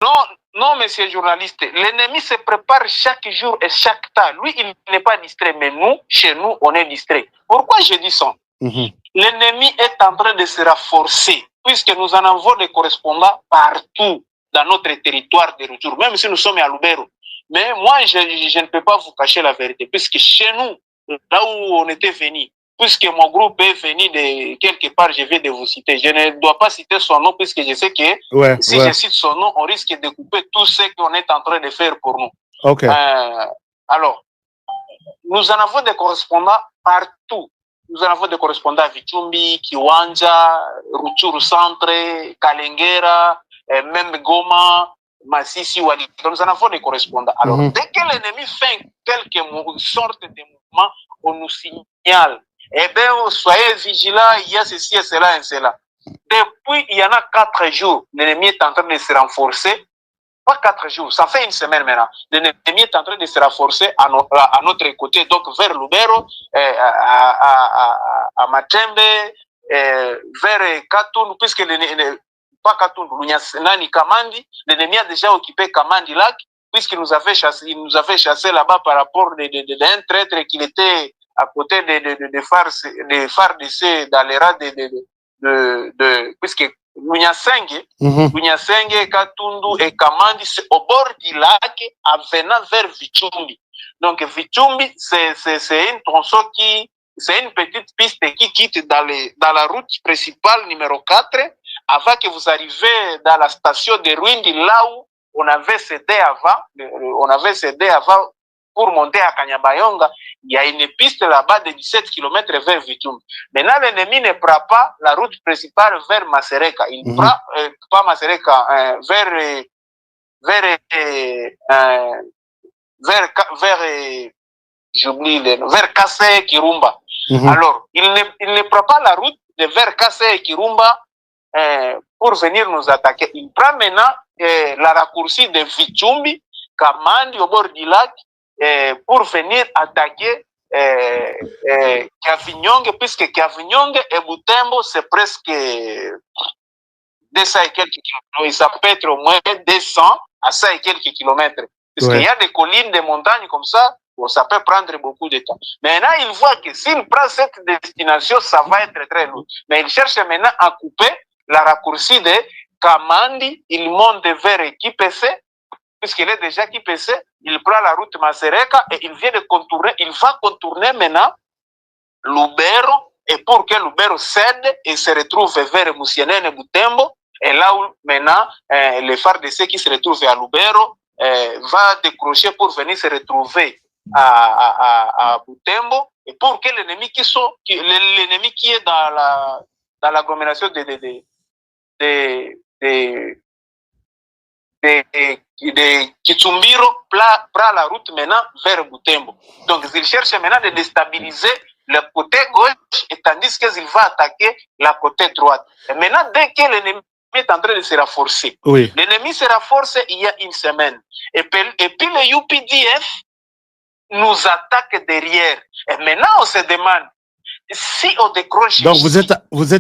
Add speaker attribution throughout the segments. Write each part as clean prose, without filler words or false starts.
Speaker 1: Non, non, monsieur journaliste, l'ennemi se prépare chaque jour et chaque temps. Lui, il n'est pas distrait, mais nous, chez nous, on est distrait. Pourquoi je dis ça? L'ennemi est en train de se renforcer, puisque nous en avons des correspondants partout dans notre territoire de retour, même si nous sommes à Lubero. Mais moi, je ne peux pas vous cacher la vérité, puisque chez nous, là où on était venu, puisque mon groupe est venu de quelque part, je vais de vous citer. Je ne dois pas citer son nom, puisque je sais que si je cite son nom, on risque de couper tout ce qu'on est en train de faire pour nous.
Speaker 2: Okay.
Speaker 1: Alors, nous en avons des correspondants partout. Nous en avons des correspondants à Vichumbi, Kiwanja, Ruchuru Centre, Kalengera, même Goma, Massissi, Wadi. Nous en avons des correspondants. Alors, dès que l'ennemi fait quelque sorte de mouvement, on nous signale. Eh bien, soyez vigilants, il y a ceci et cela et cela. Depuis, il y en a 4 jours, l'ennemi est en train de se renforcer. Pas 4 jours, ça fait une semaine maintenant. L'ennemi est en train de se renforcer à notre côté, donc vers Lubero, à Matembe, vers Katundu, puisque pas Katundu, Nani Kamandi, l'ennemi a déjà occupé Kamandi Lac, puisqu'il nous avait chassé là-bas par rapport d'un traître qu'il était à côté de FARDC dans les rats puisque Lunyasenge, Katundu et Kamandi, c'est au bord du lac, en venant vers Vichumbi. Donc, Vichumbi, c'est une tronçon c'est une petite piste qui quitte dans la route principale numéro 4, avant que vous arrivez dans la station de Rwindi, là où on avait cédé avant pour monter à Kanyabayonga. Il y a une piste là-bas de 17 km vers Vichumbi. Maintenant, l'ennemi ne prend pas la route principale vers Masereka. Il prend, pas Masereka, vers Kassé Kirumba. Alors, il ne prend pas la route de vers Kassé Kirumba pour venir nous attaquer. Il prend maintenant la raccourci de Vichumbi, Kamandi au bord du lac, pour venir attaquer Kavinyonge, puisque Kavinyonge et Butembo, c'est presque 200 et quelques kilomètres. Ça peut être au moins 200 à 100 et quelques kilomètres. Puisqu'il y a des collines, des montagnes comme ça, bon, ça peut prendre beaucoup de temps. Maintenant, il voit que s'il prend cette destination, ça va être très lourd. Mais il cherche maintenant à couper la raccourci de Kamandi, il monte vers Kipese, puisqu'il est déjà Kipese, il prend la route Masereka et il vient de contourner, il va contourner maintenant Lubero, et pour que Lubero cède et se retrouve vers Musienene Butembo, et là où maintenant le FARDC qui se retrouve à Lubero va décrocher pour venir se retrouver à Butembo, et pour que l'ennemi qui est dans l'agglomération de Kitsumbiro prend la route maintenant vers Butembo. Donc, il cherche maintenant de déstabiliser le côté gauche, et tandis qu'il va attaquer la côté droite. Et maintenant, dès que l'ennemi est en train de se renforcer, l'ennemi se renforce il y a une semaine. Et puis le UPDF nous attaque derrière. Et maintenant, on se demande, si on décroche...
Speaker 2: Donc, vous êtes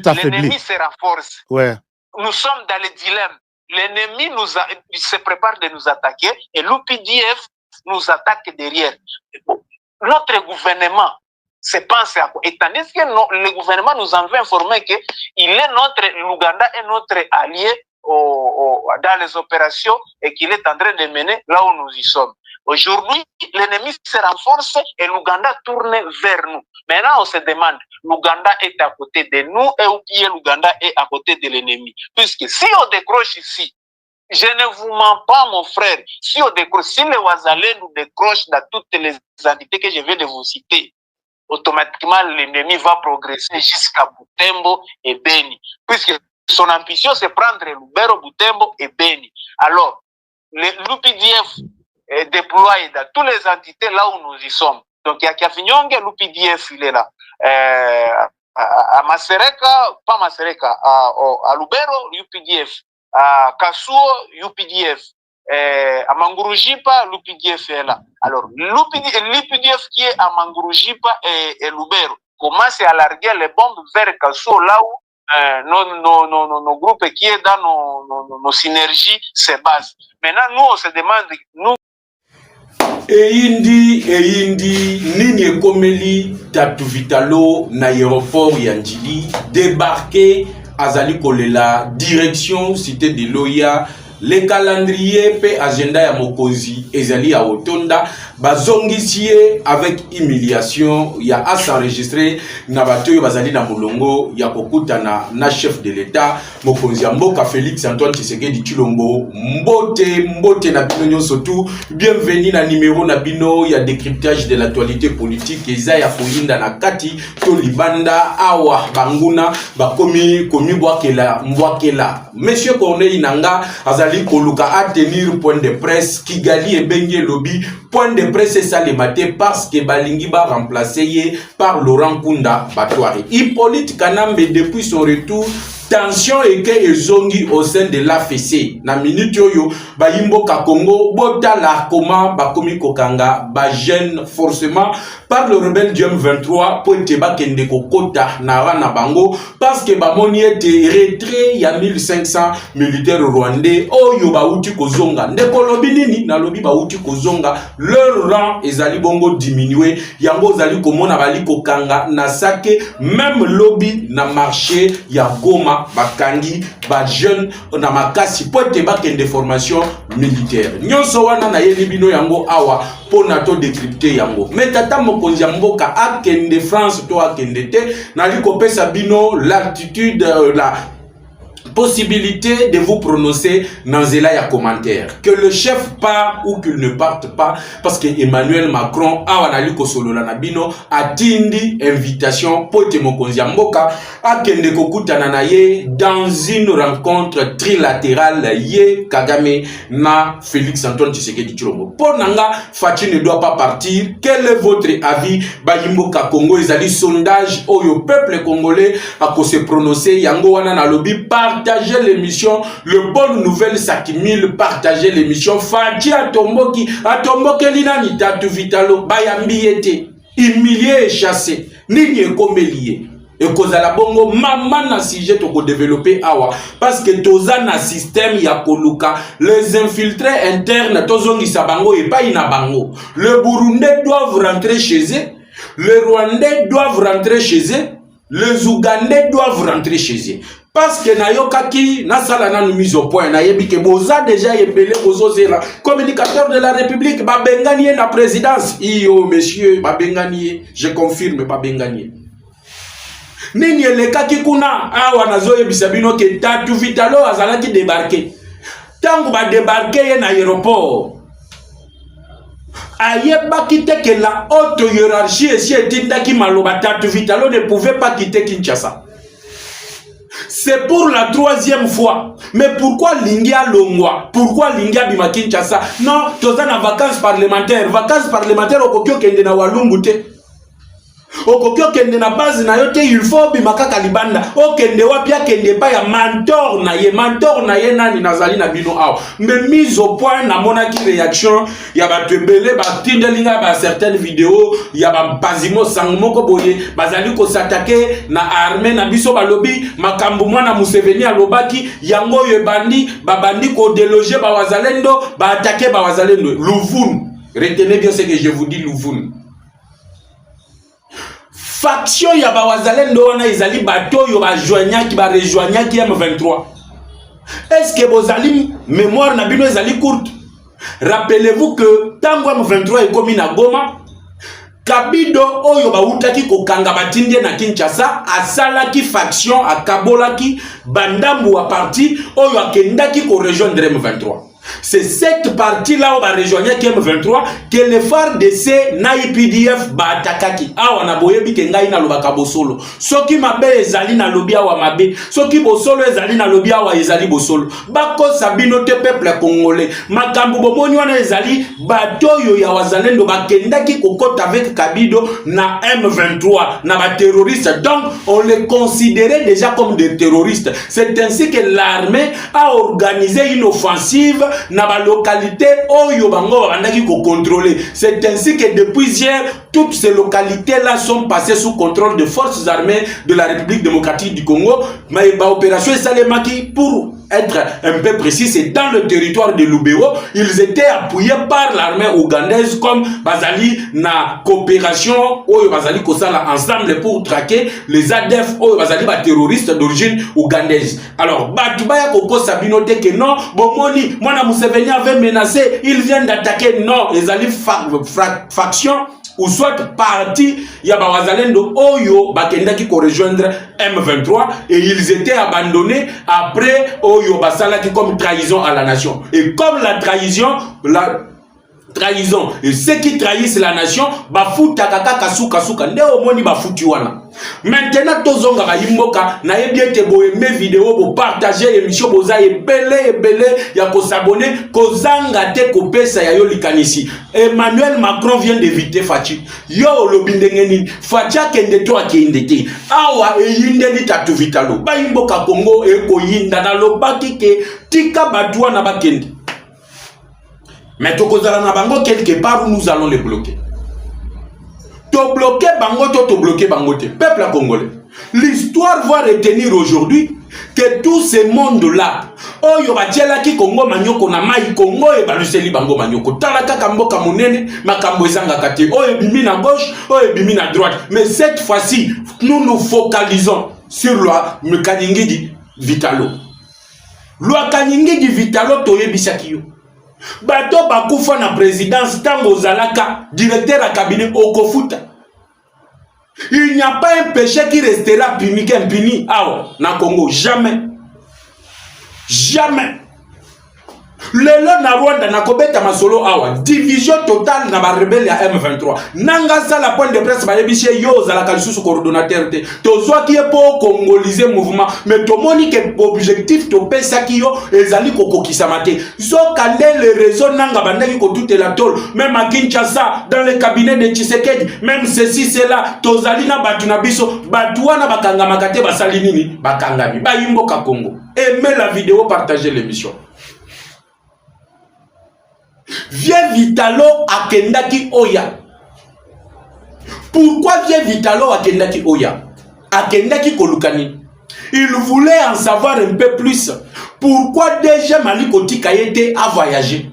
Speaker 2: affaibli.
Speaker 1: L'ennemi se renforce.
Speaker 2: Ouais.
Speaker 1: Nous sommes dans le dilemme. L'ennemi se prépare de nous attaquer et l'UPDF nous attaque derrière. Notre gouvernement se pense à quoi? Et tandis que le gouvernement nous avait informé que l'Ouganda est notre allié dans les opérations et qu'il est en train de mener là où nous y sommes. Aujourd'hui, l'ennemi se renforce et l'Ouganda tourne vers nous. Maintenant, on se demande, l'Ouganda est à côté de nous et ou bien l'Ouganda est à côté de l'ennemi. Puisque si on décroche ici, je ne vous mens pas, mon frère, si les Ouazalais nous décrochent dans toutes les entités que je viens de vous citer, automatiquement l'ennemi va progresser jusqu'à Butembo et Beni. Puisque son ambition, c'est prendre Lubero, Butembo et Beni. Alors, l'UPDF est déployé dans toutes les entités là où nous y sommes. Donc, il y a Kavinyonge, l'UPDF, il est là. À Masereka, pas Masereka, à Lubero, l'UPDF. À Kasuo, l'UPDF. À Mangurujipa, l'UPDF est là. Alors, l'UPDF qui est à Mangurujipa et Lubero commence à larguer les bombes vers Kasuo, là où nos groupes qui est dans nos synergies se basent. Maintenant, nous, on se demande, nous...
Speaker 2: Eyindi, nini ekomeli Tatu Vitalo na aéroport Yandjili, débarqué Azali Kolela, direction Cité de Loya, le calendrier pe agenda ya mokonzi ezali ya otonda bazongisie avec humiliation ya à s'enregistrer na batoyo bazali na mulongo ya kokutana na chef de l'état mokonzi ya mboka Félix Antoine Tshisekedi Tshilombo. Mbote na bino nyonso tout, bienvenue na numéro na bino ya décryptage de l'actualité politique eza ya koyinda na kati to libanda awa banguna bakomi mbwakela monsieur Corneille Nanga azali koluka à tenir point de presse Kigali et Bengue Lobby point de presse ça le matin parce que balingi ba remplacé par Laurent Kunda Batouari. Hippolyte Kanambe depuis son retour tension et que zongi au sein de l'AFC na minute yoyo ba yimbo ka Congo bota la koma ba komi kokanga ba jeune forcément par le rebelle du M23 pour te ba kende kokota na rana bango parce que ba moni était retrait ya 1500 militaires rwandais oyo ba uti kozonga ndeko lobi nini na lobi ba uti kozonga leur rang ezali bongo diminué yango zali komona bali kokanga na sake même lobby na marché ya Goma bakangi ba jeune na makasi pote bakende formation militaire nyonso wana na yeli bino yango awa pona to décrypter yango metata mokonzi ya mboka akende France to akende te na liko pesa bino l'altitude la possibilité de vous prononcer dans les commentaires que le chef part ou qu'il ne parte pas parce que Emmanuel Macron awanali kosolo la nabino atindi invitation pote mokonzi ya mboka akende kokutana na ye dans une rencontre trilatérale ye Kagame na Félix Antoine Tshisekedi Tshilombo. Ponanga Fachi ne doit pas partir. Quel est votre avis? Bayimboka Congo ezali sondage oyo peuple congolais a se prononcer yango wana na lobby partagez l'émission, le bonne nouvelle s'accumule, partagez l'émission. Fachi atomboki linani Tatu Vitalo, bayambi ete, humilié et chassé, nini ekomelié. Et kozala bongo maman na sujet toko développer awa parce que toza na système ya koluka les infiltrés internes tozongi sabango et pas ina bango. Le Burundais doivent rentrer chez eux, les Rwandais doivent rentrer chez eux, les Ougandais doivent rentrer chez eux. Parce que nayokaki na sala na mise au point na yebi ke boza déjà yebele ozozela communicateur de la République babengani na présidence iyo monsieur babengani je confirme babengani nini elekaki kuna awa nazoye bisabino ke Tatu Vitalo azalaki débarquer tangu ba débarquer na aéroport ayebaki te que la haute hiérarchie esi etindaki maloba Tatu Vitalo ne pouvait pas quitter Kinshasa. C'est pour la 3e fois. Mais pourquoi Lingia Longwa? Pourquoi Lingia Bima Kinshasa? Non, toza na vacances parlementaires. Vacances parlementaires au kokyo kende na walungu te. Okokyo kende na base na yote il faut bimaka kalibanda okende wapia kende pa ya mentor na ye nani nazali na bino aw mais mise au point na monaki réaction ya batebele batindelinga ba certaines vidéos ya ba bazimo sangmoko boye bazali ko s'attaquer na armée na biso balobi makambu mwana Museveni alobaki yango ye bandi babandi ko déloger ba wazalendo ba attaquer ba wazalendo Louvoun. Retenez bien ce que je vous dis Louvoun. Faction ya bawazalendo wana izali bato yo ba rejoignaki M23. Est-ce que bozali mémoire na bino ezali courte? Rappelez-vous que tango M23 ekomi na Goma, Kabido oyo ba utaki kokanga batindie na Kinshasa asalaki faction akabolaki bandambu wa parti oyo akendaki ko rejoindre M23. C'est cette partie-là où va rejoindre M23 que le phare de ces NAIPDF ba atakaki. Awa na boyebi ke ngai na lobaka bosolo. Soki mabe ezali na lobi awa mabe. Soki bosolo ezali na lobi awa ezali bosolo. Bako sabino te peuple congolais. Makambu bomoni wana ezali batoyo ya wazalendo bakendaki kokota avec Kabido na M23 na ba terroristes. Donc on les considérait déjà comme des terroristes. C'est ainsi que l'armée a organisé une offensive na ba localité oyo bango bandaki ko contrôler. C'est ainsi que depuis hier toutes ces localités là sont passées sous contrôle de forces armées de la République démocratique du Congo. Mais ba opération salemaki pour être un peu précis, c'est dans le territoire de Lubero, ils étaient appuyés par l'armée ougandaise comme Bazali na coopération ou Bazali Kosala ensemble pour traquer les ADF ou Bazali terroristes d'origine ougandaise. Alors, Batubaya Koko Sabinote que non, Bomoni, Mona Museveni avait menacé, ils viennent d'attaquer, non, les alliés faction ou soit parti Yabawazalendo Oyo Bakendaki ko rejoindre M23 et ils étaient abandonnés après Oyo Basala qui comme trahison à la nation. Et comme la trahison et ceux qui trahissent la nation bafuta kaka kasuka suka nde omoni bafuti wana. Maintenant tozonga ba yimboka na yebiete bo aimer vidéo bo partager émission boza ebele ya ko s'abonner kozanga te ko pesa ya yo likanisi. Emmanuel Macron vient d'éviter Fachi. Yo lobindengeni Fachi akende to akende awa eyinde li tatu vitalo ba yimboka Congo e ko yinda na lobaki ke tika batwa na bakende. Mais quelque part où nous allons les bloquer. To bloquer bango, to bloquer bango te. Peuple congolais. L'histoire va retenir aujourd'hui que tous ces mondes-là, oh yoba tiela ki Congo manyoko na mai Congo e baluseli bango manyoko. Talaka kambo kamunene, makambo ezanga kate. Oh ebimi na gauche, oh ebimi na droite. Mais cette fois-ci, nous nous focalisons sur loi Kanyingidi Vitalo. Loi Kanyingidi Vitalo toye bisakiyo. Bato bakufa na présidence tango zalaka directeur à cabinet okofuta. Il n'y a pas un péché qui restera puni qu'impuni na Congo, jamais. Jamais. Lelo na Rwanda na kobeta masolo awa division totale na ba rebelle ya M23 nanga sa la point de presse ba yebiche yo za la kalisusu coordonnateur te tozwa ki po congoliser mouvement mais to moni que objectif to pesa ki yo ezali kokokisa mate zo kande le réseau nanga bandaki ko toute la tol même à Kinshasa dans le cabinet de Tshisekedi même ceci cela tozali na batu na biso batu wana bakanga makate basali nini bakangami ba yimboka Congo. Aimez la vidéo, partagez l'émission. Vieux Vitalo akendaki Oya. Pourquoi Vieux Vitalo akendaki Oya? Akendaki Kolukani. Il voulait en savoir un peu plus. Pourquoi déjà Malikoti Kayete a voyagé?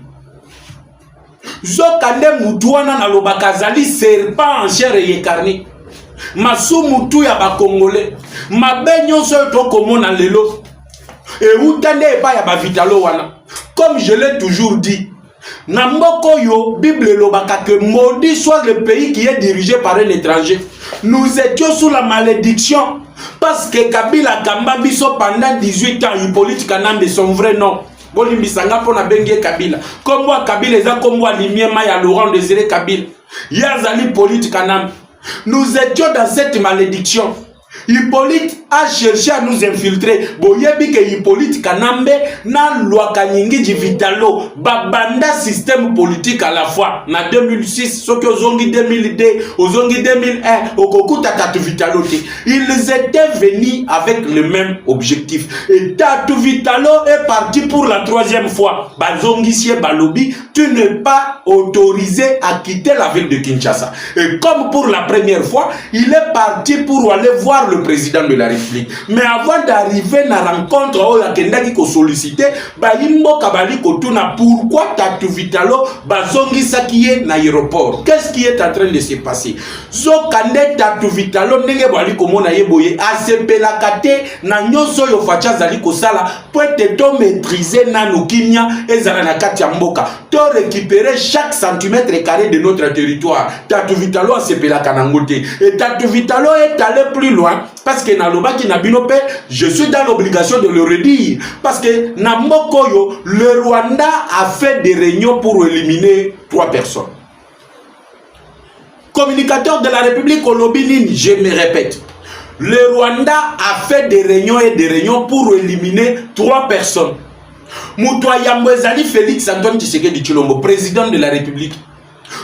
Speaker 2: Zokande Moutouana na lobakazali serpent en chair et carne. Masu Moutou ya ba Congolais. Mabenyo so to komona lelo. Et outande pa ya ba Vitalo wana. Comme je l'ai toujours dit. Namboko yo, Bible lobaka que maudit soit le pays qui est dirigé par un étranger. Nous étions sous la malédiction parce que Kabila Kamba biso pendant 18 ans, Hippolyte Kanambe son vrai nom. Bolimbisanga pona bengue Kabila. Comme moi Kabila eza comme moi Limiema ya Laurent Désiré Kabila. Yazali Hippolyte Kanambe. Nous étions dans cette malédiction. Hippolyte a cherché à nous infiltrer. Boyebi que Hippolyte Kanambe na loi Kanyingidi Vitalo babanda système politique à la fois. Na 2006, soki ozongi 2002, ozongi 2001, okokuta Tatu Vitalo te. Ils étaient venus avec le même objectif. Et Tatu Vitalo est parti pour la 3e fois. Bazongisie Balobi, tu n'es pas autorisé à quitter la ville de Kinshasa. Et comme pour la première fois, il est parti pour aller voir le président de la République. Mais avant d'arriver à la rencontre, il y a quelqu'un qui a sollicité, pourquoi Tatu Vitalo bazongi sakiye na aéroport? Qu'est-ce qui est en train de se passer? Zokande Tatu Vitalo nenge bali komona yeboye asepela kate na nyoso yo facha zali kosala peut to maîtriser nanu kimia ezala na kati ya mboka to récupérer chaque centimètre carré de notre territoire. Tatu Vitalo asepela kanangote et Tatu Vitalo est allé plus loin parce que nalobaki na binope, je suis dans l'obligation de le redire parce que na Mokoyo le Rwanda a fait des réunions pour éliminer 3 personnes. Communicateur de la République Olobinini, je me répète, le Rwanda a fait des réunions pour éliminer 3 personnes. Moutouaya Mwezali Félix Antoine Tshisekedi Tshilombo, président de la République.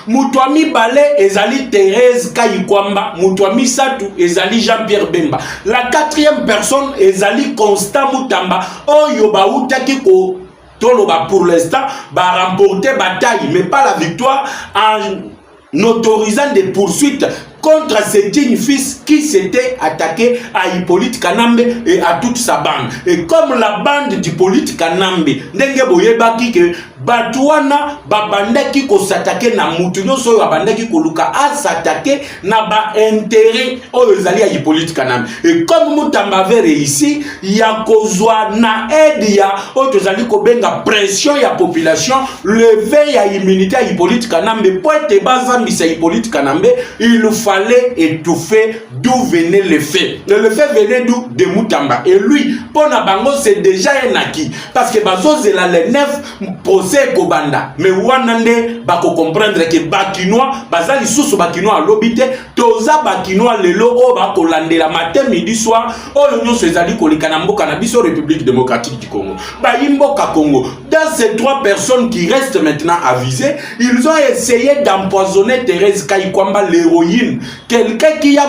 Speaker 2: Moutouami Balé ezali Thérèse Kayikwamba, Moutouami Satou ezali Jean-Pierre Bemba. La 4e personne ezali Constant Moutamba. Oyo ba utaki ko toloba pour l'instant ba remporter bataille mais pas la victoire en autorisant des poursuites contre ce digne fils qui s'était attaqué à Hippolyte Kanambe et à toute sa bande. Et comme la bande d'Hippolyte Kanambe, ndenge boyebaki ke Batouana babandaki ko s'attaquer na mutu nyonso babandaki ko luka a s'attaquer na ba intérêt oyo ezali ya Hippolyte Kanambe. Et comme Mutamba avait réussi, ya kozwa na aide ya oyo tozali ko benga pression ya population, lever ya immunité à Hippolyte Kanambe pour être bazambisa Hippolyte Kanambe, il fallait étouffer d'où venait le fait. Le fait venait d'où? De Mutamba. Et lui, pour Nabango, c'est déjà un acquis. Parce que Bazo Zela le 9 procès Kobanda. Mais Wanande, bako comprendre que Bakinois, Bazali Soussou Bakinois à l'obité, Toza Bakinois lelo o bako lande la matin, midi, soir, o l'Union Sezali Kolikanambo Cannabis République démocratique du Congo. Bayimboka Congo. Dans ces 3 personnes qui restent maintenant avisées, ils ont essayé d'empoisonner Thérèse Kayikwamba, l'héroïne. Quelqu'un qui a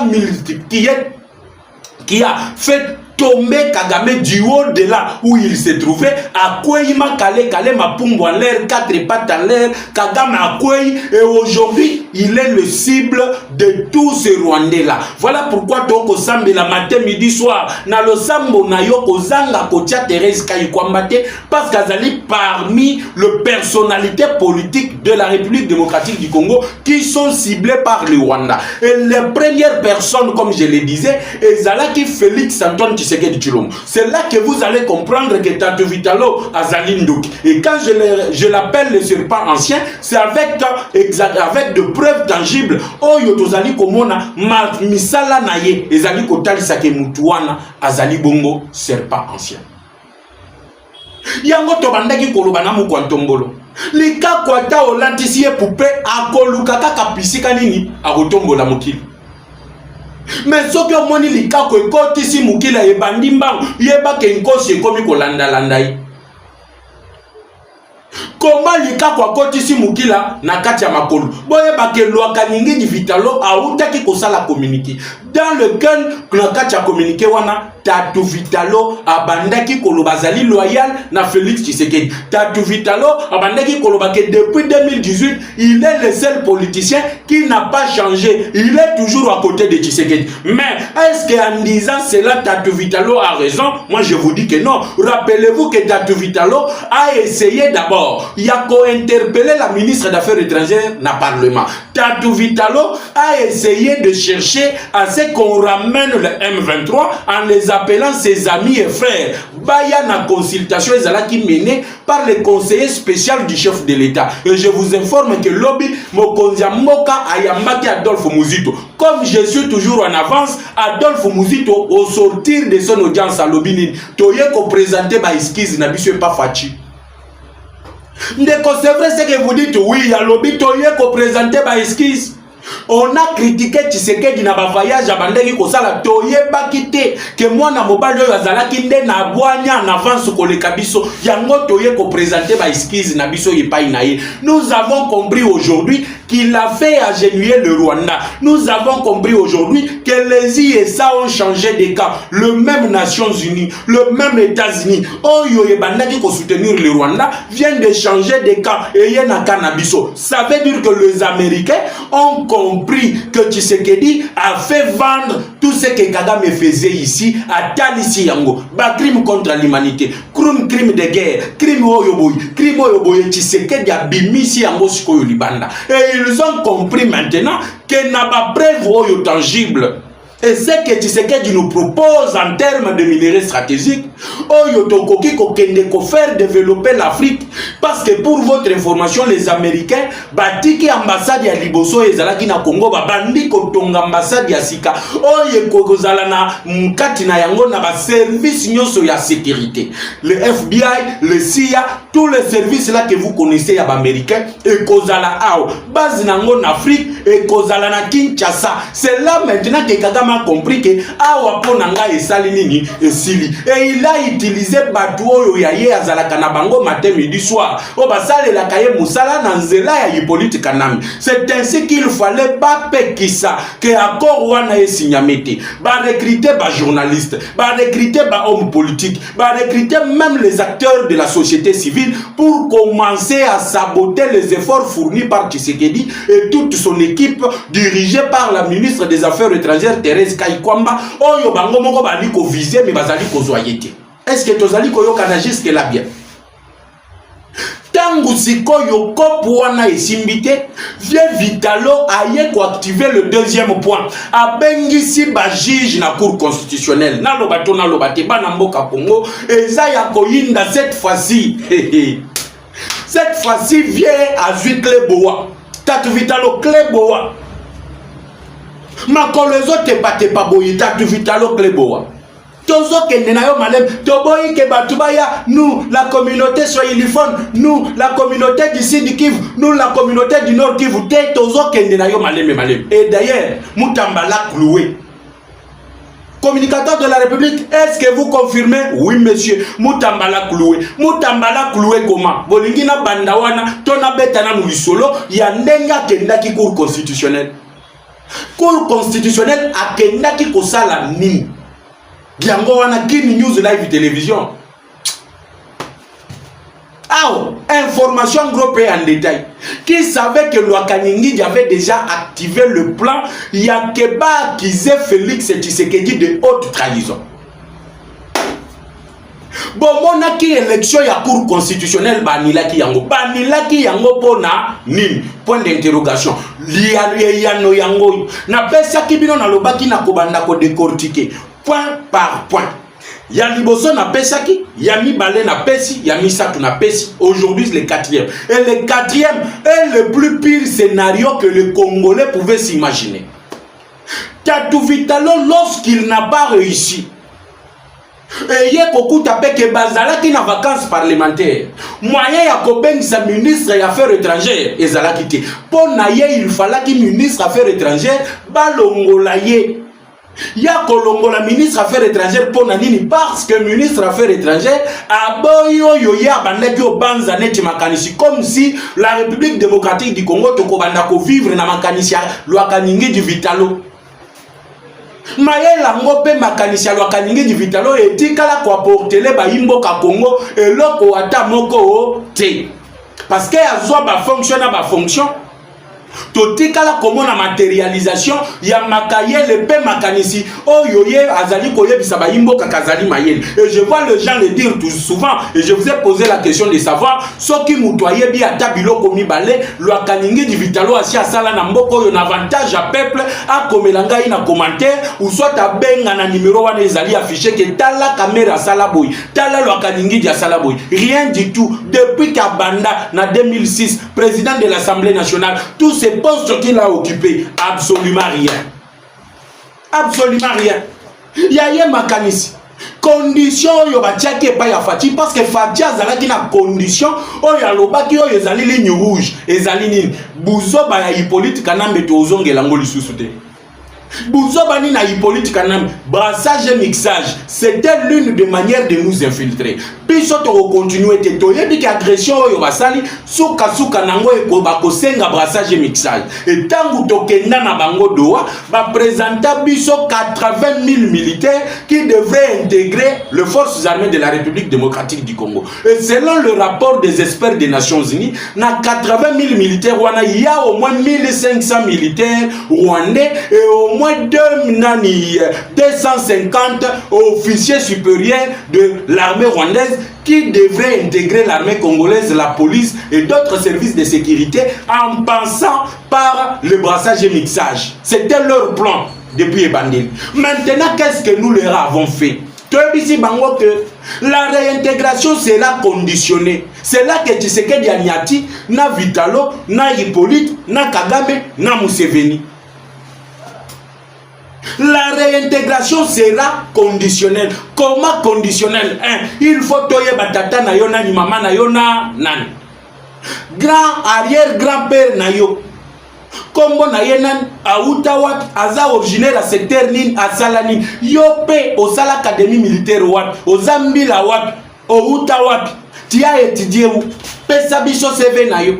Speaker 2: fait tomber Kagame du haut de là où il se trouvait, à Kouéima Kale Mapumbo en l'air, 4 pattes en l'air, Kagame à Kouéi, et aujourd'hui, il est le cible de tous ces Rwandais-là. Voilà pourquoi Toko Sambe la matin, midi, soir, na lo Sambo na yo Kozanga Kotia Thérèse Kayikwambate, parce qu'Azali parmi les personnalités politiques de la République démocratique du Congo qui sont ciblées par le Rwanda. Et les premières personnes, comme je le disais, Ezalaki Félix Antoine c'est là que vous allez comprendre que Tatu Vitalo Azali Ndoki. Et quand je l'appelle le serpent ancien, c'est avec de preuves tangibles. Oh yotozali komona misala naye ezali kotali sake mutuana Azali Bongo serpent ancien. Yango tobandaki koloba na mukwantombolo. Lika kwata olantisiye poupée akolukaka kapisika nini akotombola mokili. Mais ce que moni lika ko ekotisi mukila ebandi mbangu yeba ke nkosi ekomi kolanda landai. Comment lika kwa kotisi mukila na kati ya makolo boyeba ke lwaka nyingi di Vitalo autaki kosala communiquer dans lequel na kati ya communiquer wana Tatu Vitalo abandaki koloba zali loyal na Félix Tshisekedi. Tatu Vitalo abandaki koloba que depuis 2018 il est le seul politicien qui n'a pas changé, il est toujours à côté de Tshisekedi. Mais est-ce qu'en disant cela Tatu Vitalo a raison? Moi je vous dis que non. Rappelez-vous que Tatu Vitalo a essayé d'abord, il a co-interpellé la ministre des Affaires étrangères dans le Parlement. Tatu Vitalo a essayé de chercher à ce qu'on ramène le M23 en les appelant ses amis et frères. Baya na consultation qui menée par le conseiller spécial du chef de l'État. Et je vous informe que lobby Mokonzia Moka Ayambaki Adolphe Muzito. Comme je suis toujours en avance, Adolphe Muzito au sortir de son audience à lobby Toye ko présenté ba esquisse na biso pas fachi. Ndeko c'est vrai ce que vous dites, oui, à lobby Toye ko présenté ba esquisse. On a critiqué Tshisekedi na ba voyage abandeki kosala toyeba kite que moi na mobali oyo azalaki nde na bwanya en avance koleka biso yango toye ko présenter ba esquisse na biso yepai na ye. Nous avons compris aujourd'hui qu'il a fait agenouiller le Rwanda. Nous avons compris aujourd'hui que les ISA ont changé de camp. Le même Nations Unies, le même États-Unis, oyo yebandaki ko soutenir le Rwanda vient de changer de camp et yena canabiso. Ça veut dire que les Américains ont compris que Tshisekedi a fait vendre tout ce que Kagame faisait ici à Talissi Yango. Ba crime contre l'humanité, crime de guerre, crime oyoboy, Tshisekedi a bimisi Yango sikoyo libanda. Et ils ont compris maintenant que n'a pas preuve oyo tangible. Et ce que Tshisekedi nous propose en termes de minerais stratégiques, Oyotokoki kokende ko faire développer l'Afrique. Parce que pour votre information, les Américains, batiki ambassade ya Liboso ezalaki na Congo, bandi kotonga ambassade ya Sika. Oye kozala na mkati na yango na ba service nyoso ya sécurité. Le FBI, le CIA, tous les services là que vous connaissez ya Américains, et kozala ao base nango en Afrique et kozala na Kinshasa. C'est là maintenant que Kagame kama compris que awa ponanga esali nini esili et il a utilisé batuoyo ya ye azalaka na bango matin midi soir o basale la kaye musala na nzela ya Hippolyte Kanambe. C'est ainsi qu'il fallait pas pekisa que accord wana esignamete ba recruter ba journaliste ba recruter ba homme politique ba recruter même les acteurs de la société civile pour commencer à saboter les efforts fournis par Tshisekedi et toute son équipe dirigée par la ministre des Affaires étrangères Thérèse Kaikwamba. Oyo bango moko bali ko viser mais bazali ko zoyete. Est-ce que tozali ko yokana jusque là bien? Tangu sikoyo kopo wana esimbite, vie Vitalo aye ko activer le deuxième point. Abengisi ba juge na cour constitutionnelle. Na lobato na lobate bana mboka Congo, eza ya koyinda cette fois-ci. Cette fois-ci vient à Kleboa. Tatu Vitalo Kleboa. Makolezo te boyi Tatu Vitalo Kleboa. Tozo kende na yo malem toboyi ke batubaya nous la communauté soyiliphone, nous la communauté du Sud Kivu, nous la communauté du Nord Kivu, te tozo kende na yo malem. Et d'ailleurs Mutambala cloué, communicateur de la République, est-ce que vous confirmez? Oui monsieur. Mutambala cloué comment? Bolingina bandawana tona betana mulisolo ya ndenga kenda ki cour constitutionnelle. Cour constitutionnelle a kenda ki kosala nini? Yango wana Kini News Live Télévision. Information groupée en détail. Qui savait que Lwakaningi avait déjà activé le plan Yakeba accusé Félix Tshisekedi de haute trahison. Bon, mon qui élection ya cour constitutionnelle banilaki yango pona nini? Point d'interrogation. Liano yango. Na pesa kibino na lobaki na kobanda ko décortiquer point par point. Ya liboso na pesaki, ya mibale na pesi, ya misatu na pesi. Aujourd'hui le quatrième. Et le quatrième est le plus pire scénario que le Congolais pouvait s'imaginer. Tatu Vitalo, lorsqu'il n'a pas réussi, et yé koku tapé que bazala qui na vacances parlementaires, moyen ya koben sa ministre des Affaires étrangères et zala kité. Pour naye il fallait que ministre des Affaires étrangères balongola ye. Ya kolongo la ministre Affaires étrangères pour nanini parce que ministre Affaires étrangères a boyo yoya bandaki o banza neti makanisi comme si la République démocratique du Congo toko bandako vivre na makanisi Lwakaningi du Vitalo. Mayela ngope makanisi Lwakaningi du Vitalo etikala ko apportele ba imboka Congo eloko ata moko te parce que azwa ba fonction totikala komona matérialisation ya makaye le pe makanisi oyoye azali koyebisa ba imboka kazali mayele. Et je vois les gens le dire tout souvent et je vous ai posé la question de savoir soki mutoye bi ata biloko mibale Lwakaningi du Vitalo asia sala na mboko yo na avantage à peuple a komelanga ina commentaire ou soit ta benga na numéro wana ezali affiché que tala caméra sala boy tala Lwakaningi dia sala boy. Rien du tout. Depuis Kabanda na 2006 président de l'Assemblée nationale, tous ces postes qu'il a occupés, absolument rien. Absolument rien. Yaye makanisi. Condition yo batiaki pa ya Fati parce que Fati azalaki na condition oyo alobaki oyo ezali ligne rouge ezali nini buzo ba ya Hippolyte Kanambe to ozongela ngo lisusu te. Buzo bani na Hippolyte Kanambe brassage et mixage, c'était l'une des manières de nous infiltrer. Puis surtout on continue te toyebi ki agression oyo basali suka nango eko bakosenga brassage et mixage. Et tangu tokenda na bango doa ba présenta biso 80 000 militaires qui devraient intégrer les forces armées de la République démocratique du Congo. Et selon le rapport des experts des Nations Unies, na 80 000 militaires wana il y a au moins 1500 militaires rwandais et au moins 250 officiers supérieurs de l'armée rwandaise qui devraient intégrer l'armée congolaise, la police et d'autres services de sécurité en passant par le brassage et mixage. C'était leur plan depuis Ebandeli. Maintenant, qu'est-ce que nous leur avons fait? La réintégration sera conditionnée. C'est là que Tshisekedi Anyati, na Vitalo, na Hippolyte, na Kagame, na Museveni. La réintégration sera conditionnelle. Comment conditionnelle? Il faut toye batata na yo nani, maman na yo na nani. Grand arrière-grand-père na yo. kombo na yenan auta wapi aza originaire à secteur nini asala nini yo pe osala académie militaire wapi ozambila wapi outa wapi tu as étudié où pesa biso CV na yo.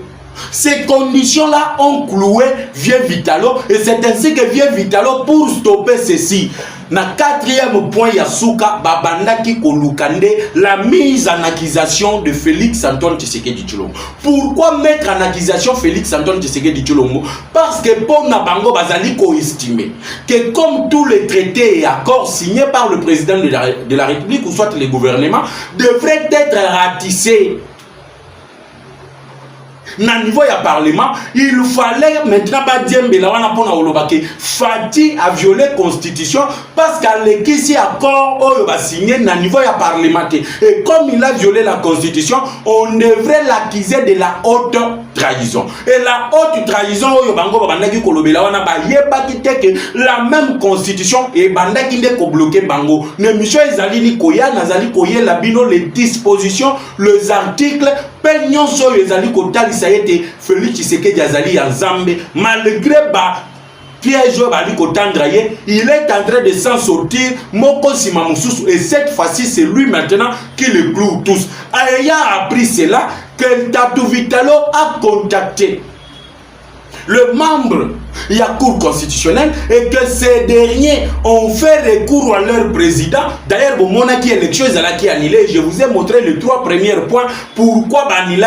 Speaker 2: Ces conditions-là ont cloué Vieux Vitalo et c'est ainsi que Vieux Vitalo pour stopper ceci. Na quatrième point Yasuka babandaki kolukande la mise en accusation de Félix Antoine Tshisekedi Tshilombo. Pourquoi mettre en accusation Félix Antoine Tshisekedi Tshilombo? Parce que pour Nabango bazali ko estimer que comme tous les traités et accords signés par le président de la République ou soit le gouvernement devraient être ratissés. Na niveau ya parlement, il fallait maintenant pas dire Fati a violé la constitution parce qu'à l'équipe accord oyo ba signé na niveau ya parlementaire. Et comme il a violé la constitution, on devrait l'accuser de la haute trahison. Et la haute trahison oyo bango bandaki kolobela wana ba yeba kite que la même constitution et bandaki nde ko bloquer bango. Ne mission ezali ni koya nazali koye la bino les dispositions, les articles peignon so ezali kotalisa ete Félix Tshisekedi azali ya Nzambe malgré ba piège bali kotandra ye, il est en train de s'en sortir moko sima mususu et cette fois-ci c'est lui maintenant qui le cloue tous. Ayant appris cela que Tatou Vitalo a contacté le membre de la Cour constitutionnelle et que ces derniers ont fait recours à leur président. D'ailleurs, bon, mon acquis élection est annulée. Je vous ai montré les 3 premiers points. Pourquoi annulé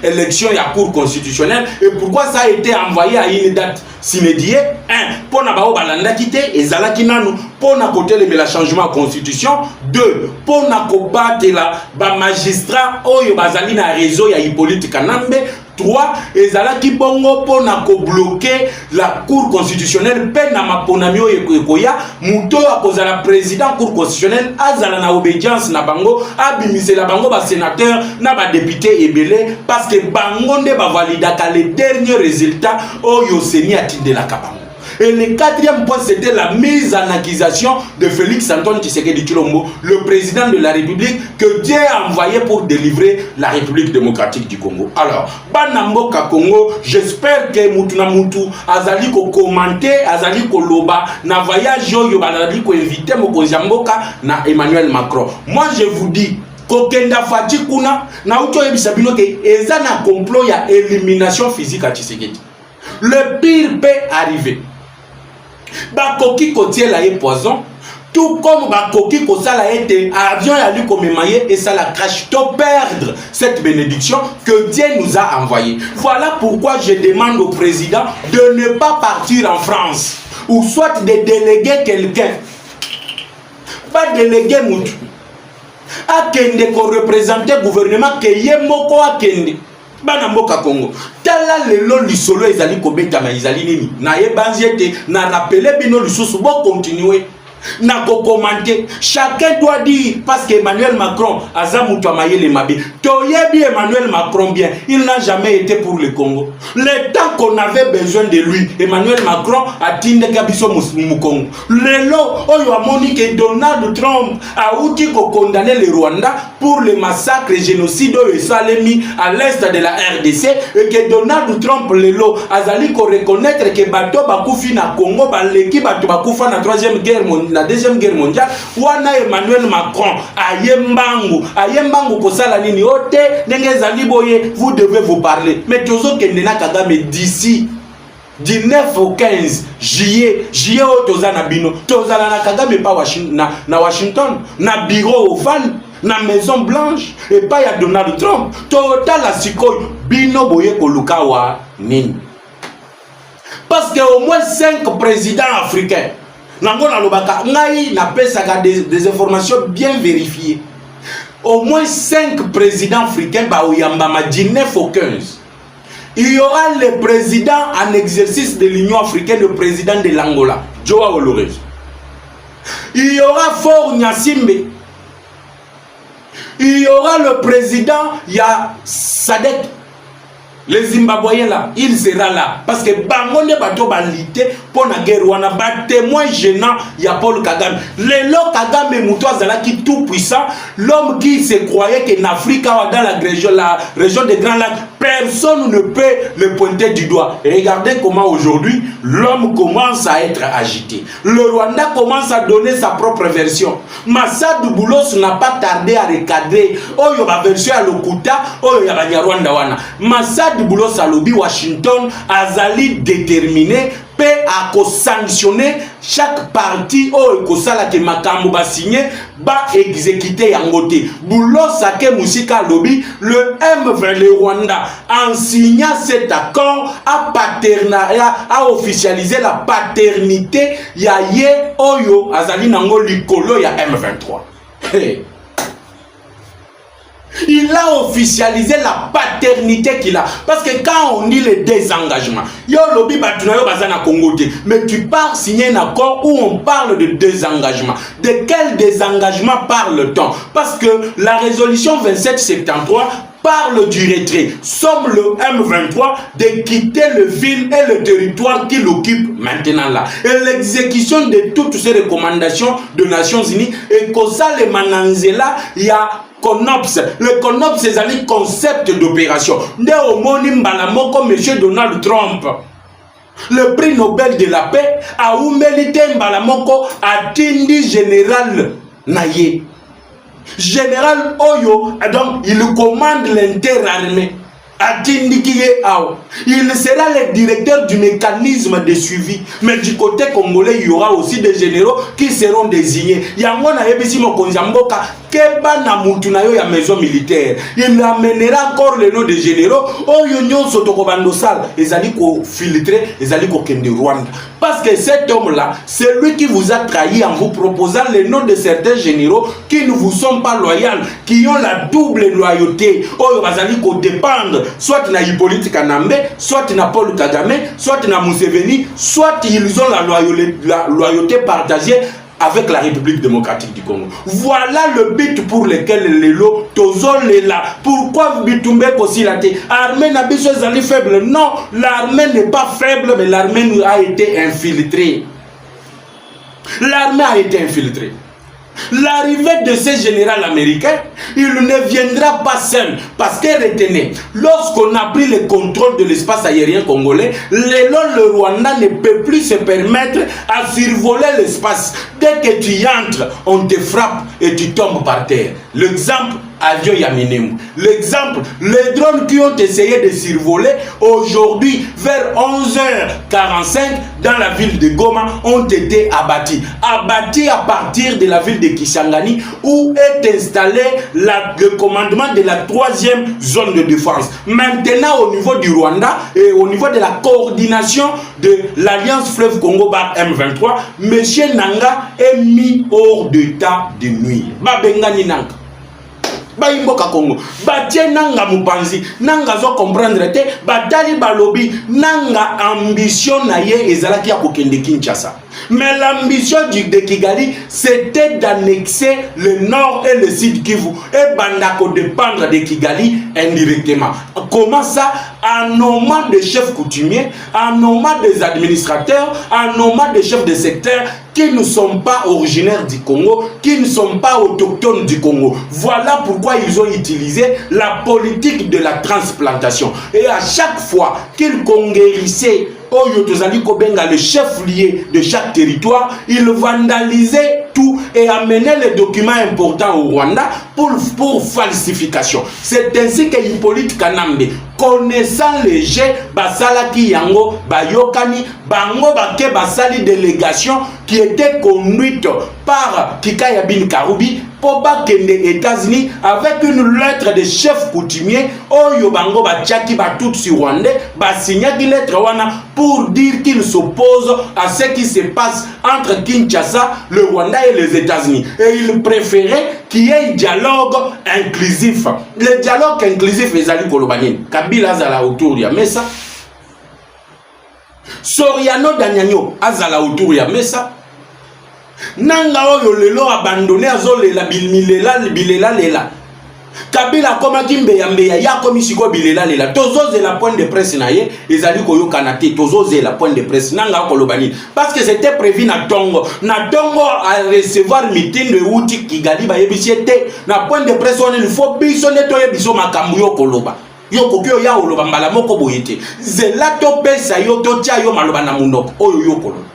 Speaker 2: l'élection de la Cour constitutionnelle et pourquoi ça a été envoyé à une date s'inédiée. 1. Pour na bao balanda quitté et zalaki nanu pour na côté le changement de constitution. 2. Pour na kobattre la magistrat oyo bazali na réseau ya Hippolyte Kanambe. 3. Ezalaki bongo pour na ko bloquer la Cour constitutionnelle peine na maponami oyekoya muto akoza la président Cour constitutionnelle azala na obédience na bango abimise la bango ba sénateur na ba député ebele parce que bango nde ba validaka les derniers résultats oyo seni atinde la kabango. Et le 4e point, c'était la mise en accusation de Félix Antoine Tshisekedi Tshilombo, le président de la République que Dieu a envoyé pour délivrer la République démocratique du Congo. Alors, Banamboka Congo, j'espère que Mutuna Mutu azali ko commenter, azali ko loba, na voyage yo bazali ko inviter mokonzi mboka na Emmanuel Macron. Moi, je vous dis, kokenda fati kuna na uto yebisabino ke eza na complot ya élimination physique à Tshisekedi. Le pire peut arriver. Bakoki kotie la poison, tout comme Bakoki kosala ete avion ya lui komemaye et ça la crache to perdre cette bénédiction que Dieu nous a envoyée. Voilà pourquoi je demande au président de ne pas partir en France ou soit de déléguer quelqu'un. Pas déléguer moutou. Akende ko représenter gouvernement que yemoko akende. Banamboka Congo. Tala lelo lisolo ezali kobeta ma ezali nini. Na yebanziete na rappeler bino lisusu bo continuer. Na ko commenter. Chacun doit dire parce que Emmanuel Macron aza mutu amayele mabe. Toyebi Emmanuel Macron bien, il n'a jamais été pour le Congo. Le temps qu'on avait besoin de lui, Emmanuel Macron a tinde kabiso mukongo. Lelo oyo amoni que Donald Trump a outi ko condamner le Rwanda pour le massacre et génocide oyo salemi à l'est de la RDC et que Donald Trump lelo azali ko reconnaître que bato bakufi na Congo baleki bato bakufa na la deuxième guerre mondiale. Wana Emmanuel Macron ayembangu kosala nini ote ndenge zali boye vous devez vous parler. Mais tozo kendena Kagame d'ici du 9 au 15 juillet otoza na bino tozala na Kagame pa na Washington na bureau au fan na Maison Blanche et pas ya Donald Trump total la sikoy bino boye koluka wa nini. Parce que au moins 5 présidents africains Nangona lobaka ngai na pesaka des informations bien vérifiées. Au moins 5 présidents africains ba oyamba du 9 au 15. Il y aura le président en exercice de l'Union africaine, le président de l'Angola, Joao Lourenço. Il y aura Faure Gnassingbé. Il y aura le président Sadek. Les Zimbabwéens là, il sera là. Parce que Bangonde Bato Balité, pour la guerre, on a un témoin gênant, il y a Paul Kagame. Le lo Kagame Moutouazala qui est tout puissant, l'homme qui se croyait qu'en Afrique, dans la région des Grands Lacs, Personne ne peut le pointer du doigt. Et regardez comment aujourd'hui l'homme commence à être agité. Le Rwanda commence à donner sa propre version. Massadou Boulos n'a pas tardé à recadrer. Oh, il y a version à l'Okuta, oh, il y a Rwanda wana. Massadou Boulos à lobby Washington, Azali déterminé, peut à sanctionner chaque parti ou ekosala ke makambo ba signé ba exécuter yangote. Boulos sake musika lobby le M20 le Rwanda en signant cet accord a officialisé la paternité ya ye oyo azali nango likolo ya M23. Hey. Il a officialisé la paternité qu'il a. Parce que quand on dit le désengagement, yo lobby batunayo bazana Congote, mais tu pars signer un accord où on parle de désengagement. De quel désengagement parle-t-on? Parce que la résolution 2773 parle du retrait. Somme le M23 de quitter le ville et le territoire qu'il occupe maintenant là. Et l'exécution de toutes ces recommandations de Nations Unies et que ça les mananzela, il y a CONOPS. Le CONOPS, c'est un concept d'opération. Nde homonyme balamoko Monsieur Donald Trump. Le prix Nobel de la paix a humilité balamoko a tindi général Naye. Général Oyo, donc il commande l'interarmée. Il sera le directeur du mécanisme de suivi. Mais du côté congolais, il y aura aussi des généraux qui seront désignés. Yamona Ebisi Mokonzamboka, Keba Namutunayo ya maison militaire. Il amènera encore le nom des généraux. Oyonyon Sotokobandosal, Ezaliko filtré, Ezaliko Kende Rwanda. Parce que cet homme-là, c'est lui qui vous a trahi en vous proposant le nom de certains généraux qui ne vous sont pas loyaux, qui ont la double loyauté. Oyo Bazaliko dépendre. Soit na Hippolyte Kanambe, soit na Paul Kagame, soit na Museveni, soit ils ont la loyauté partagée avec la République démocratique du Congo. Voilà le but pour lequel les lots, Tozol est là. Pourquoi Bitumbe Kosilate? L'armée n'a pas été faible. Non, l'armée n'est pas faible, mais l'armée a été infiltrée. L'armée a été infiltrée. L'arrivée de ces généraux américains, il ne viendra pas seul. Parce que retenez, lorsqu'on a pris le contrôle de l'espace aérien congolais, le Rwanda ne peut plus se permettre à survoler l'espace. Dès que tu entres, on te frappe et tu tombes par terre. L'exemple, avion Yaminemu. L'exemple, les drones qui ont essayé de survoler aujourd'hui vers 11h45 dans la ville de Goma ont été abattus. Abattus à partir de la ville de Kisangani où est installé le commandement de la 3e zone de défense. Maintenant au niveau du Rwanda et au niveau de la coordination de l'Alliance Fleuve Congo-Bar M23, M. Nanga est mis hors d'état de nuire. Babengani Nanga. Baimboka Congo batie nanga mupanzi nanga zo comprendre te batali balobi nanga ambition na ye ezalaki ya kokende Kinshasa. Mais l'ambition de Kigali, c'était d'annexer le nord et le sud Kivu et Bandako dépendre de Kigali indirectement. Comment ça? En nommant des chefs coutumiers, en nommant des administrateurs, en nommant des chefs de secteur qui ne sont pas originaires du Congo, qui ne sont pas autochtones du Congo. Voilà pourquoi ils ont utilisé la politique de la transplantation. Et à chaque fois qu'ils conquérissaient le chef-lieu de chaque territoire, il vandalisait tout et amenait les documents importants au Rwanda pour falsification. C'est ainsi que Hippolyte Kanambe, connaissant les jets, Basalaki Yango, Bayokani, Bango Bake Basali délégation qui était conduite par Kikaya Bin Karoubi, Poba Kende États-Unis avec une lettre de chef coutumier, Oyo Bango Bachaki Batutsi Rwandais, Basignaki lettre Wana pour dire qu'il s'oppose à ce qui se passe entre Kinshasa, le Rwanda et les États-Unis. Et il préférait qu'il y ait un dialogue inclusif. Le dialogue inclusif est Zali Kolobanien. Kabila Zala autour ya Mesa. Soriano Danyagno Azala autour ya Mesa. Nanga oyo lelo abandonné azolela bilela lela. Kabila koma kimbeya mbeya ya komisiko bilela lela. Tozoze la point de presse na ye ezali koyo kanate tozoze la point de presse nanga kolobani parce que c'était prévu na Tongo à recevoir meeting de Uti Kigali ba yebisiete na point de presse on il faut biso neto yebiso makambu yo koloba. yo kokyo ya oloba mbala moko boyete zela to pesa yo to tia yo maloba na munoko oyo yo kolo.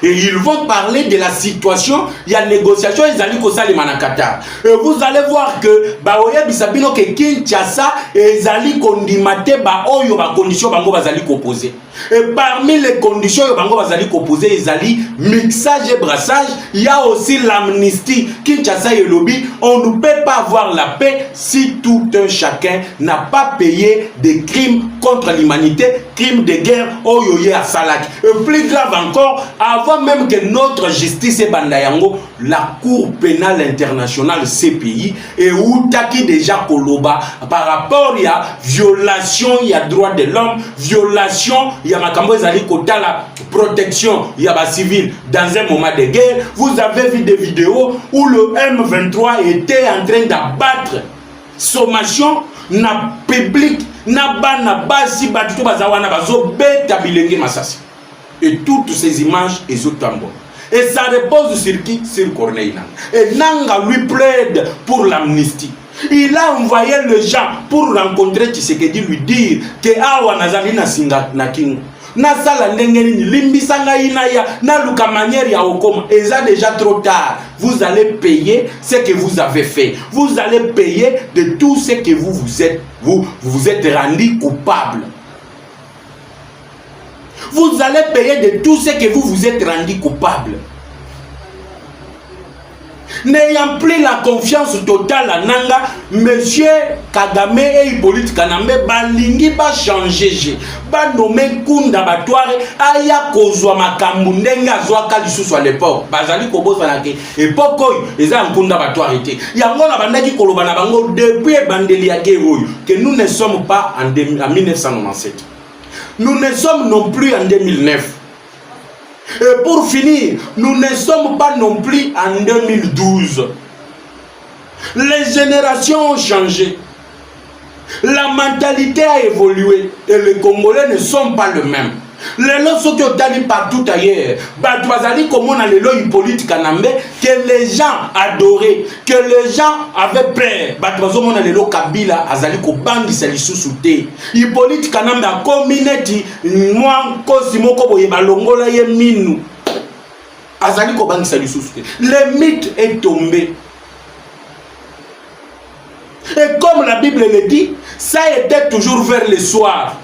Speaker 2: Et ils vont parler de la situation, il y a négociation, ils allaient au Manakata. Et vous allez voir que Baoye Bisabino ke Kinshasa et ils allaient condimate ba oyo ba condition bango bazali opposer. Et parmi les conditions bango bazali opposer, ils allaient mixage et brassage, il y a aussi l'amnistie. Kinshasa et lobby, on ne peut pas avoir la paix si tout un chacun n'a pas payé des crimes contre l'humanité, crimes de guerre oyoye à Salak. Et plus grave encore, avant même que notre justice et bandayango, la Cour pénale internationale CPI et Outaki déjà Koloba par rapport à violation, il y a droit de l'homme, violation, il y a makambo ezali kota la protection, il y a civil dans un moment de guerre. Vous avez vu des vidéos où le M23 était en train d'abattre sommation na public na bana basi batuto bazawana bazo beta bilenge masasi. Et toutes ces images et autres tambours. Et ça repose sur qui? Sur Corneille Nangaa. Et Nangaa lui plaide pour l'amnistie. Il a envoyé les gens pour rencontrer Tshisekedi, lui dire que awa nazali na singa na kingo. Na sala ndenge nini limbisanga ina ya na luka manière ya okoma. Et ça déjà trop tard. Vous allez payer ce que vous avez fait. Vous allez payer de tout ce que vous êtes rendu coupable. Vous allez payer de tout ce que vous êtes rendu coupable. N'ayant plus la confiance totale à Nangaa, monsieur Kagame et Hippolyte Kanambe balingi ba changer, ba nommer Kunda Batware aya kozwa makambu ndenge azwaka lisusu à l'époque. Bazali kobosana ke époque oyo eza Kunda Batware te. Yango na bandaki koloba na bango depuis bandeli ya guerre oyo que nous ne sommes pas en 1997. Nous ne sommes non plus en 2009. Et pour finir, nous ne sommes pas non plus en 2012. Les générations ont changé. La mentalité a évolué. Et les Congolais ne sont pas les mêmes. Les lois sont partout ailleurs. Batouazali comme on a les lois Hippolyte Kanambe que les gens adoraient, que les gens avaient peur. Batouazali on a les lois Kabila azali ko bandi sali sous-souté. Hippolyte Kanambe a communauté moi Cosimo ko boye balongola ye minu. Azali ko bandi sali sous-souté. Le mythe est tombé. Et comme la Bible le dit, ça était toujours vers le soir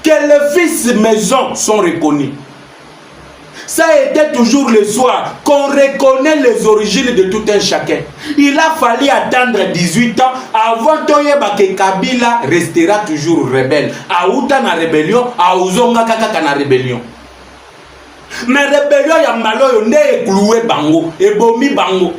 Speaker 2: que les fils maison sont reconnus. Ça a été toujours le soir qu'on reconnaît les origines de tout un chacun. Il a fallu attendre 18 ans avant que Kabila restera toujours rebelle. Aouta na rébellion, Aouzonga kaka na rébellion. Mais rébellion ya malo yonde ekloué bango, ebomi bango.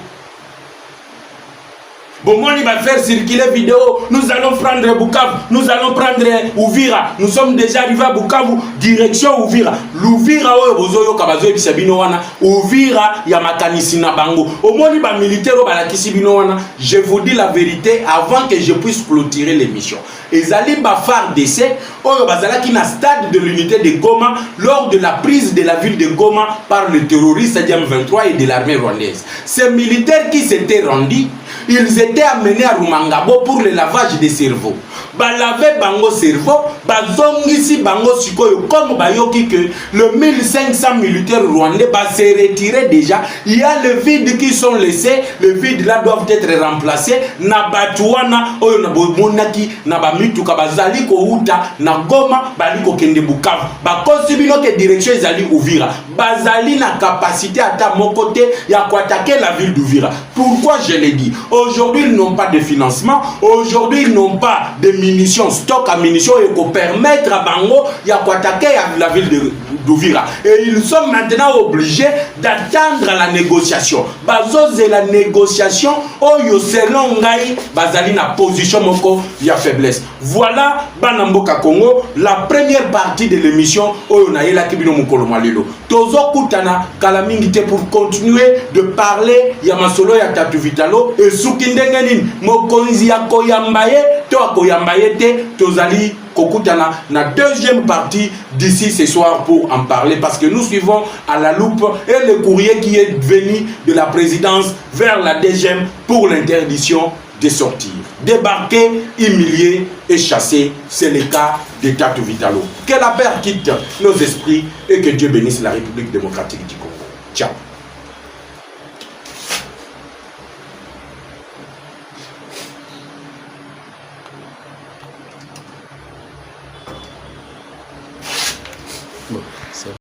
Speaker 2: Bon, moi, il va faire circuler vidéo. Nous allons prendre Bukavu. Nous allons prendre Uvira. Nous sommes déjà arrivés à Bukavu. Direction Uvira. L'Uvira, Bozoyo Kabazo Bisabino wana. Uvira, Yamakanisi na bango. Au moins, il va militaire au Balakisi Bino wana. Je vous dis la vérité avant que je puisse clôturer l'émission. Ezali Bafar d'essai, Oyo Bazalaki na stade de l'unité de Goma lors de la prise de la ville de Goma par le terroriste M23 et de l'armée rwandaise. Ces militaires qui s'étaient rendus, ils étaient amenés à Rumangabo pour le lavage des cerveaux. Balave bango cerveau, bazongisi bango sikoyo comme bayoki que le 1500 militaires rwandais se retirer déjà. Il y a le vide qui sont laissés, le vide là doivent être remplacés. Na batuana oyo na bomonaki na bamituka bazali ko uta na Goma bali ko kende Bukavu. Ba konsibino ke direction ezali Uvira. Bazali na capacité à ta mon côté ya ko attaquer la ville d'Uvira. Pourquoi je l'ai dit? Aujourd'hui ils n'ont pas de financement, aujourd'hui ils n'ont pas de munitions, stock à munitions et pour permettre à Bango y a attaquer la ville d'Uvira. Et ils sont maintenant obligés d'attendre la négociation. Bazose la négociation, oyo selon ngai bazali na position moko ya faiblesse. Voilà Banamboka Congo, la première partie de l'émission oyo na yela kibino mukolo malilo. Tozo kutana kalamingite pour continuer de parler ya masolo ya Tatu Vitalo et Sukindengenin mokonzi ya koyambaye to akoyambayete tozali kokutana na deuxième partie d'ici ce soir pour en parler parce que nous suivons à la loupe et le courrier qui est venu de la présidence vers la DGM pour l'interdiction de sortir. Débarquer, humilier et chasser, c'est le cas de Tatou Vitalo. Que la paix quitte nos esprits et que Dieu bénisse la République démocratique du Congo. Ciao.